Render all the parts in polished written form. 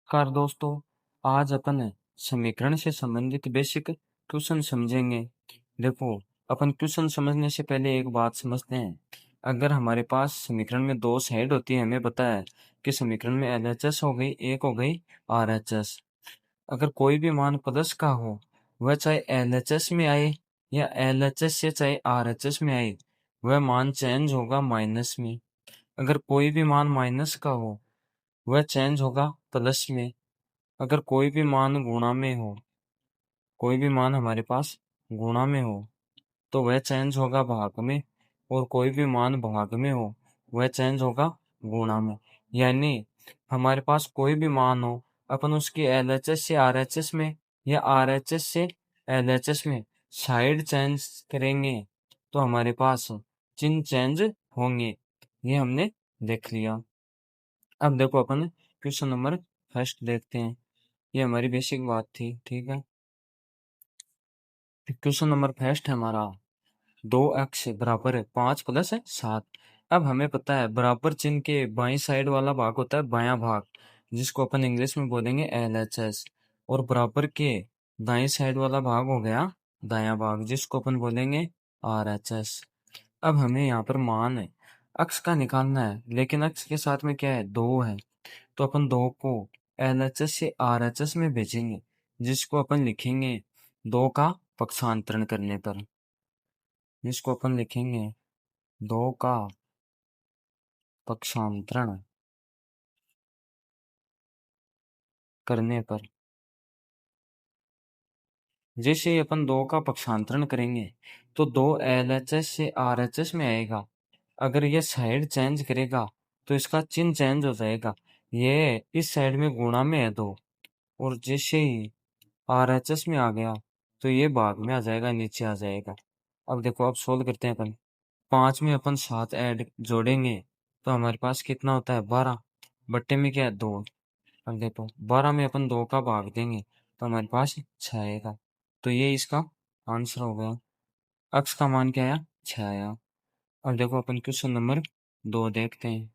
नमस्कार दोस्तों। आज अपन समीकरण से संबंधित बेसिक क्वेश्चन समझेंगे। देखो, अपन क्वेश्चन समझने से पहले एक बात समझते हैं। अगर हमारे पास समीकरण में दो साइड होती है, हमें पता है कि समीकरण में एलएचएस हो गई, एक हो गई आरएचएस। अगर कोई भी मान प्लस का हो, वह चाहे एलएचएस में आए या एलएचएस से चाहे आरएचएस में आए, वह मान चेंज होगा माइनस में। अगर कोई भी मान माइनस का हो, वह चेंज होगा प्लस में। अगर कोई भी मान गुणा में हो, कोई भी मान हमारे पास गुणा में हो, तो वह चेंज होगा भाग में। और कोई भी मान भाग में हो, वह चेंज होगा गुणा में। यानी हमारे पास कोई भी मान हो, अपन उसकी एलएचएस से आरएचएस में या आरएचएस से एलएचएस में साइड चेंज करेंगे तो हमारे पास चिन्ह चेंज होंगे। ये हमने देख लिया। अब देखो, अपन क्वेश्चन नंबर फर्स्ट देखते हैं। ये हमारी बेसिक बात थी, ठीक है। क्वेश्चन नंबर फर्स्ट है हमारा, 2x बराबर है 5 प्लस है 7। अब हमें पता है बराबर चिन्ह के बाईं साइड वाला भाग होता है बायां भाग, जिसको अपन इंग्लिश में बोलेंगे एलएचएस। और बराबर के दाईं साइड वाला भाग हो गया दायां भाग, जिसको अपन बोलेंगे आरएचएस। अब हमें यहाँ पर मान है अक्ष का निकालना है, लेकिन अक्ष के साथ में क्या है, 2 है। तो अपन 2 को एलएचएस से आरएचएस में भेजेंगे, जिसको अपन लिखेंगे 2 का पक्षांतरण करने पर, जिसको अपन लिखेंगे 2 का पक्षांतरण करने पर। जैसे ही अपन 2 का पक्षांतरण करेंगे तो 2 एलएचएस से आरएचएस में आएगा। अगर ये साइड चेंज करेगा तो इसका चिन्ह चेंज हो जाएगा। ये इस साइड में गुणा में है 2, और जैसे ही आरएचएस में आ गया तो ये भाग में आ जाएगा, नीचे आ जाएगा। अब देखो, अब सोल्व करते हैं अपन। 5 में अपन 7 ऐड जोड़ेंगे तो हमारे पास कितना होता है, 12। बट्टे में क्या है, 2। अब देखो, 12 में अपन 2 का भाग देंगे तो हमारे पास 6 आएगा। तो ये इसका आंसर हो गया। अक्स का मान क्या आया, 6 आया। अब देखो, अपन क्वेश्चन नंबर 2 देखते हैं।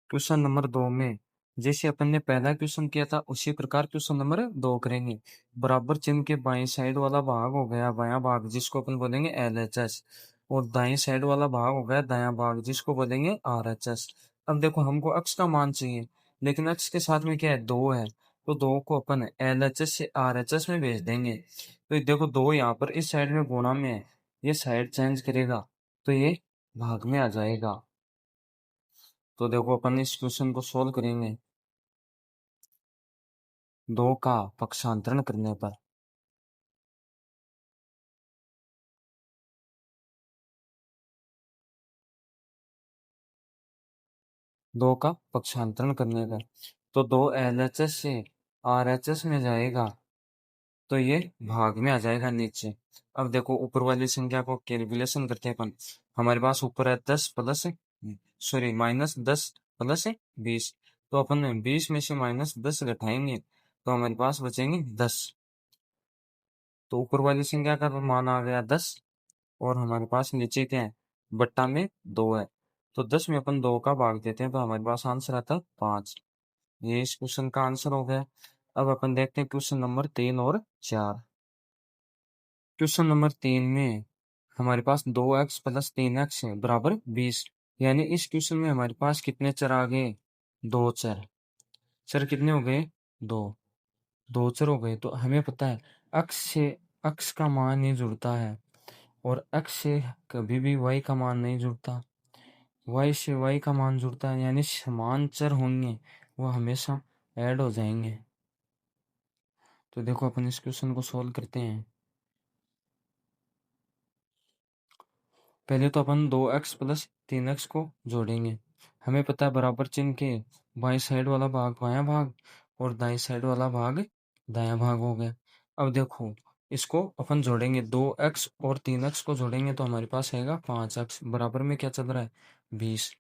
क्वेश्चन नंबर 2 में जैसे अपन ने पहला क्वेश्चन किया था, उसी प्रकार क्वेश्चन नंबर 2 करेंगे। बराबर चिन्ह के बाएं साइड वाला भाग हो गया बायां भाग, जिसको अपन बोलेंगे एलएचएस। और दाएं साइड वाला भाग हो गया दायां भाग, जिसको बोलेंगे आरएचएस। अब देखो, हमको अक्ष का मान चाहिए, लेकिन अक्ष के साथ में क्या है, 2 है। तो 2 को अपन एलएचएस से आरएचएस में भेज देंगे। तो देखो, 2 यहाँ पर इस साइड में गुणा में है, ये साइड चेंज करेगा तो ये भाग में आ जाएगा। तो देखो, अपन इस क्वेश्चन को सोल्व करेंगे 2 का पक्षांतरण करने पर। दो का पक्षांतरण करने पर तो 2 एलएचएस से आरएचएस में जाएगा तो ये भाग में आ जाएगा नीचे। अब देखो, ऊपर वाली संख्या को कैलकुलेशन करते हैं अपन। हमारे पास ऊपर है 10 प्लस सॉरी -10 प्लस 20। तो अपन 20 में से -10 घटाएंगे तो हमारे पास बचेंगे 10। तो ऊपर वाली संख्या का तो मान आ गया 10, और हमारे पास नीचे क्या है, बट्टा में 2 है। तो 10 में अपन 2 का भाग देते हैं तो हमारे पास आंसर आता है 5। ये इस क्वेश्चन का आंसर हो गया। अब अपन देखते हैं क्वेश्चन नंबर 3 और 4। क्वेश्चन नंबर 3 में हमारे पास 2x प्लस 3x है बराबर 20। यानी इस क्वेश्चन में हमारे पास कितने चर आ गए, 2 चर। चर कितने हो गए, 2। 2 चर हो गए। तो हमें पता है अक्ष से अक्ष का मान नहीं जुड़ता है, और x से कभी भी y का मान नहीं जुड़ता। y से y का मान जुड़ता है, यानी समान चर होंगे वो हमेशा ऐड हो जाएंगे। तो देखो, अपन इस क्वेश्चन को सॉल्व करते हैं। पहले तो अपन 2x प्लस 3x को जोड़ेंगे। हमें पता है बराबर चिन्ह के बाएं साइड वाला भाग बायां भाग और दाएं साइड वाला भाग दायां भाग हो गया। अब देखो, इसको अपन जोड़ेंगे, 2x और 3x को जोड़ेंगे तो हमारे पास आएगा 5x। बराबर में क्या चल रहा है, 20।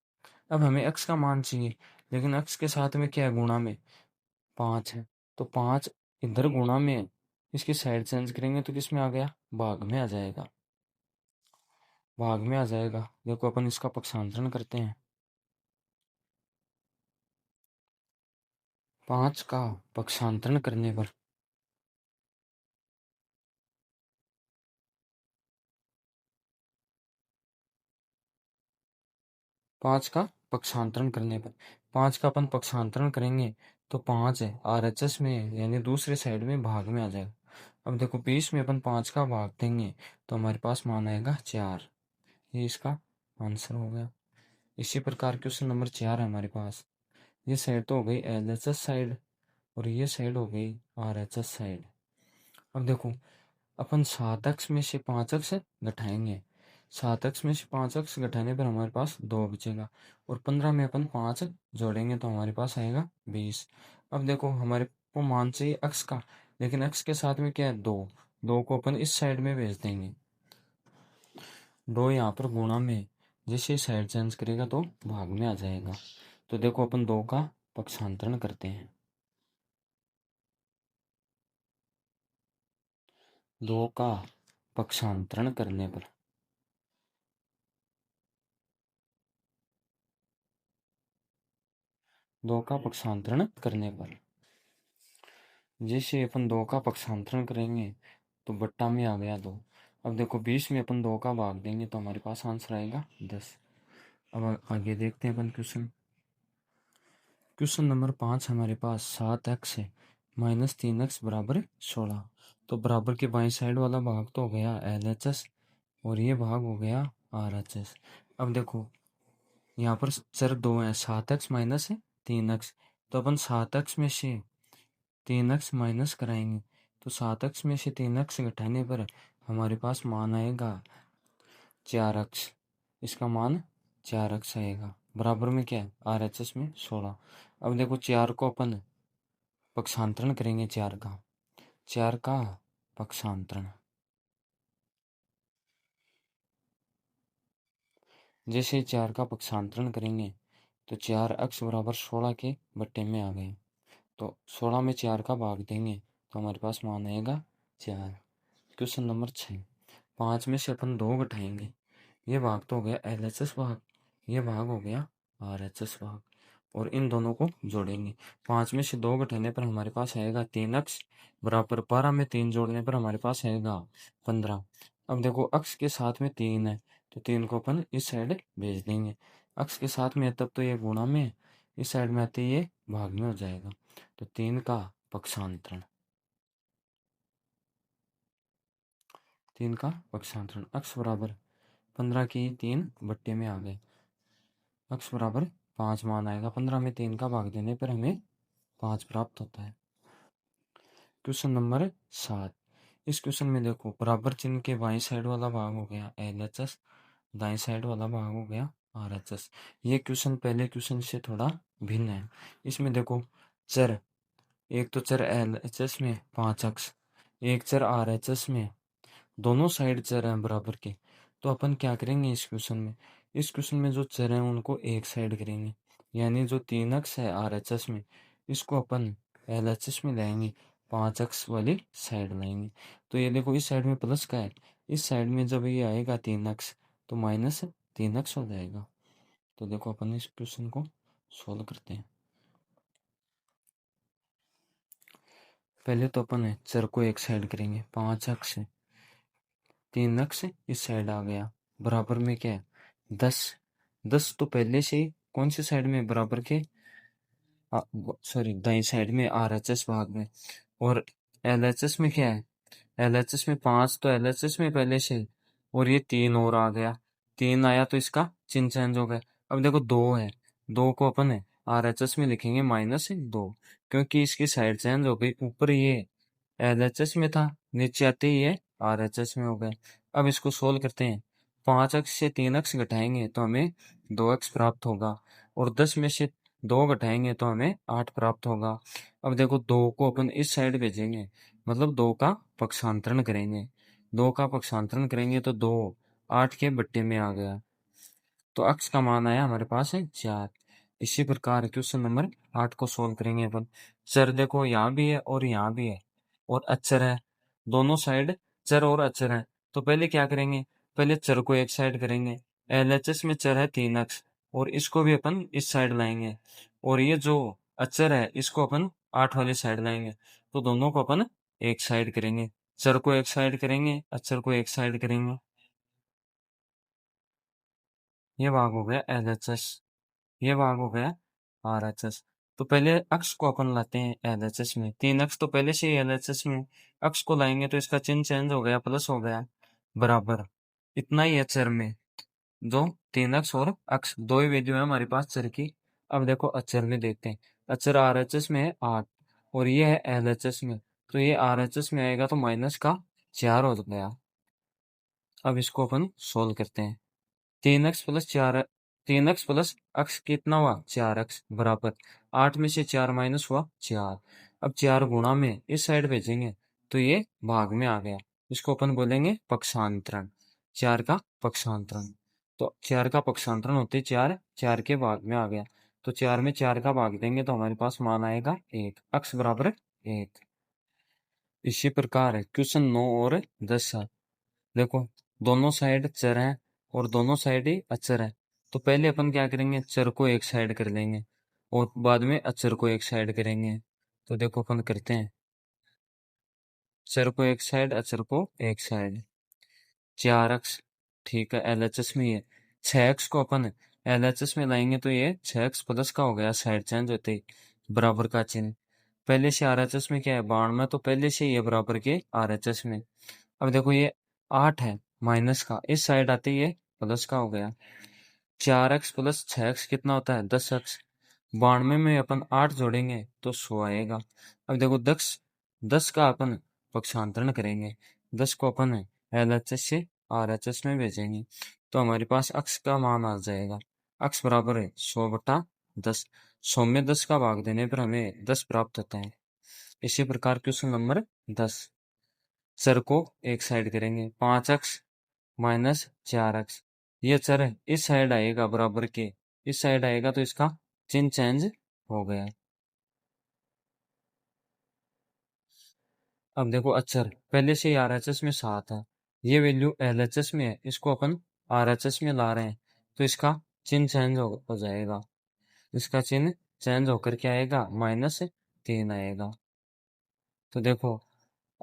अब हमें x का मान चाहिए, लेकिन x के साथ में क्या है, गुणा में 5 है। तो 5 इधर गुणा में है, इसकी साइड चेंज करेंगे तो किस में आ गया, भाग में आ जाएगा। भाग में आ जाएगा। देखो, अपन इसका पक्षांतरण करते हैं। 5 का पक्षांतरण करने पर 5 का पक्षांतरण करने पर 5 का अपन पक्षांतरण करेंगे तो 5 है आरएचएस में यानी दूसरे साइड में भाग में आ जाएगा। अब देखो 20 में अपन 5 का भाग देंगे तो हमारे पास मान आएगा 4। ये इसका आंसर हो गया। इसी प्रकार क्वेश्चन नंबर 4 है हमारे पास। ये साइड तो हो गई एलएचएस साइड और ये साइड हो गई आरएचएस साइड। अब देखो अपन 7x में से 5x घटाएंगे। 7x में से 5x घटाने पर हमारे पास 2 बचेगा और 15 में अपन 5 जोड़ेंगे तो हमारे पास आएगा 20। अब देखो हमारे को मान चाहिए x का, लेकिन x के साथ में क्या है 2। 2 को अपन इस साइड में भेज देंगे। 2 यहाँ पर गुणा में जैसे साइड चेंज करेगा तो भाग में आ जाएगा। तो देखो अपन 2 का पक्षांतरण करते हैं। 2 का पक्षांतरण करने पर 2 का पक्षांतरण करने पर जैसे अपन 2 का पक्षांतरण करेंगे तो बट्टा में आ गया 2। अब देखो 20 में अपन 2 का भाग देंगे तो हमारे पास आंसर आएगा 10। अब आगे देखते हैं अपन क्वेश्चन। क्वेश्चन नंबर 5 हमारे पास 7x है माइनस 3x बराबर 16। तो बराबर के बाएं साइड वाला भाग तो हो गया LHS और ये भाग हो गया RHS। अब देखो यहाँ पर चर 2 है, 7x माइनस है 3x। तो अपन 7x में से 3x माइनस कराएंगे तो 7x में से 3x घटाने पर हमारे पास मान आएगा 4x। इसका मान 4x आएगा। बराबर में क्या है RHS में 16। अब देखो 4 को अपन पक्षांतरण करेंगे। 4 का पक्षांतरण जैसे 4 का पक्षांतरण करेंगे तो 4x बराबर 16 के बट्टे में आ गए तो 16 में 4 का भाग देंगे तो हमारे पास मान आएगा 4। Question number 6। 5 में से अपन 2 घटाएंगे। ये भाग तो हो गया LHS भाग, ये भाग हो गया RHS भाग और इन दोनों को जोड़ेंगे। 5 में से 2 घटाने पर हमारे पास आएगा 3x बराबर 12 में 3 जोड़ने पर हमारे पास आएगा 15। अब देखो x के साथ में 3 है तो 3 को अपन इस साइड भेज देंगे। x के साथ में है तब तो ये गुणा में, इस साइड में आते ये भाग में हो जाएगा। तो 3 का पक्षांतरण 3 का पक्षांतरण x बराबर 15 की 3 बट्टे में आ गए। x बराबर 5 मान आएगा। 15 में 3 का भाग देने पर हमें 5 प्राप्त होता है। Question number 7। इस क्वेश्चन में देखो बराबर चिन्ह के बाएं साइड वाला भाग हो गया LHS, दाएं साइड वाला भाग हो गया RHS। ये क्वेश्चन पहले क्वेश्चन से थोड़ा भिन्न है। इसमें देखो चर, एक तो चर LHS में 5x, एक चर RHS में, दोनों साइड चर हैं बराबर के। तो अपन क्या करेंगे इस क्वेश्चन में जो चर हैं उनको एक साइड करेंगे, यानी जो 3x है RHS में इसको अपन LHS में लाएंगे, 5x वाली साइड लाएंगे। तो ये देखो इस साइड में प्लस का है, इस साइड में जब ये आएगा 3x तो माइनस 3x हो जाएगा। तो देखो अपन इस क्वेश्चन को सोल्व करते हैं। पहले तो अपन चर को एक साइड करेंगे, 5x है, 3x इस साइड आ गया, बराबर में क्या है 10। 10 तो पहले से ही कौन सी साइड में बराबर के सॉरी दाई साइड में RHS भाग में, और LHS में क्या है LHS में 5 तो LHS में पहले से, और ये 3 और आ गया, 3 आया तो इसका चिन्ह चेंज हो गया। अब देखो 2 है, 2 को अपन RHS में लिखेंगे -2 क्योंकि इसकी साइड चेंज हो गई। ऊपर ये LHS में था, नीचे आते ही ये RHS में हो गया। अब इसको सोल्व करते हैं। 5x से 3x घटाएंगे तो हमें 2x प्राप्त होगा और 10 में से 2 घटाएंगे तो हमें 8 प्राप्त होगा। अब देखो 2 को अपन इस साइड भेजेंगे, मतलब 2 का पक्षांतरण करेंगे। 2 का पक्षांतरण करेंगे तो 2 8 के बट्टे में आ गया तो x का मान आया हमारे पास है 4। इसी प्रकार क्वेश्चन नंबर 8 को सोल्व करेंगे अपन। चर देखो यहाँ भी है और यहाँ भी है और अक्षर है, दोनों साइड चर और अक्षर है। तो पहले क्या करेंगे, पहले चर को एक साइड करेंगे। LHS में चर है 3x और इसको भी अपन इस साइड लाएंगे और ये जो अचर है इसको अपन 8 वाली साइड लाएंगे, तो दोनों को अपन एक साइड करेंगे। चर को एक साइड करेंगे, अचर को एक साइड करेंगे। ये भाग हो गया LHS, ये भाग हो गया RHS। तो पहले अक्ष को अपन लाते हैं LHS में, 3 अक्ष तो पहले से ही LHS में, अक्ष को लाएंगे तो इसका चिन्ह चेंज हो गया, प्लस हो गया, बराबर। इतना ही है चर में, दो 3 अक्ष और अक्ष, दो ही वैल्यू है हमारे पास चर की। अब देखो अचर में देखते हैं, अचर RHS में है 8 और ये है LHS में, तो ये RHS में आएगा तो माइनस का 4 हो गया। अब इसको अपन सोल्व करते हैं, 3x प्लस 4, 3x प्लस अक्ष कितना हुआ 4x बराबर 8 में से 4 माइनस हुआ 4। अब 4 गुणा में इस साइड भेजेंगे तो ये भाग में आ गया, इसको अपन बोलेंगे पक्षांतरण, 4 का पक्षांतरण। तो 4 का पक्षांतरण होते 4, 4 के भाग में आ गया, तो 4 में 4 का भाग देंगे तो हमारे पास मान आएगा 1, अक्ष बराबर 1। इसी प्रकार क्वेश्चन 9 और 10 है। देखो दोनों साइड चर हैं और दोनों साइड ही अचर है, तो पहले अपन क्या करेंगे, चर को एक साइड कर लेंगे और बाद में अचर को एक साइड करेंगे। तो देखो अपन करते हैं, चर को एक साइड, अचर को एक साइड। 4x, ठीक है LHS में ये 6x को अपन LHS में लाएंगे तो ये 6x प्लस का हो गया, साइड चेंज होते ही बराबर का चिन्ह। पहले से RHS में क्या है 92 में, तो पहले से ये बराबर के RHS में। अब देखो ये 8 है माइनस का, इस साइड आते ही ये प्लस का हो गया। 4x प्लस 6x कितना होता है 10x, 92 में अपन 8 जोड़ेंगे तो 100 आएगा। अब देखो 10 का अपन पक्षांतरण करेंगे, 10 को अपन LHS से RHS में भेजेंगे तो हमारे पास अक्ष का मान आ जाएगा, अक्ष बराबर है 100/10। 100 में 10 का भाग देने पर हमें 10 प्राप्त होता है। इसी प्रकार क्वेश्चन नंबर 10, चर को एक साइड करेंगे, 5x माइनस 4x, ये चर इस साइड आएगा बराबर के, इस साइड आएगा तो इसका चिन्ह चेंज हो गया। अब देखो अचर पहले से ही RHS में 7 है, ये वैल्यू LHS में है, इसको अपन RHS में ला रहे हैं तो इसका चिन्ह चेंज हो जाएगा, इसका चिन्ह चेंज होकर क्या आएगा -3 आएगा। तो देखो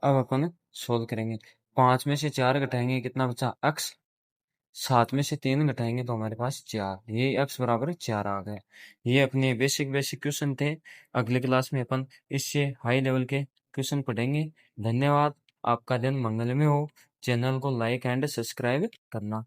अब अपन सोल्व करेंगे, 5 में से 4 घटाएंगे कितना बचा x, 7 में से 3 घटाएंगे तो हमारे पास 4, ये x बराबर 4 आ गया। ये अपने बेसिक क्वेश्चन थे, अगले क्लास में अपन इससे हाई लेवल के क्वेश्चन पढ़ेंगे। धन्यवाद, आपका दिन मंगलमय हो। चैनल को लाइक एंड सब्सक्राइब करना।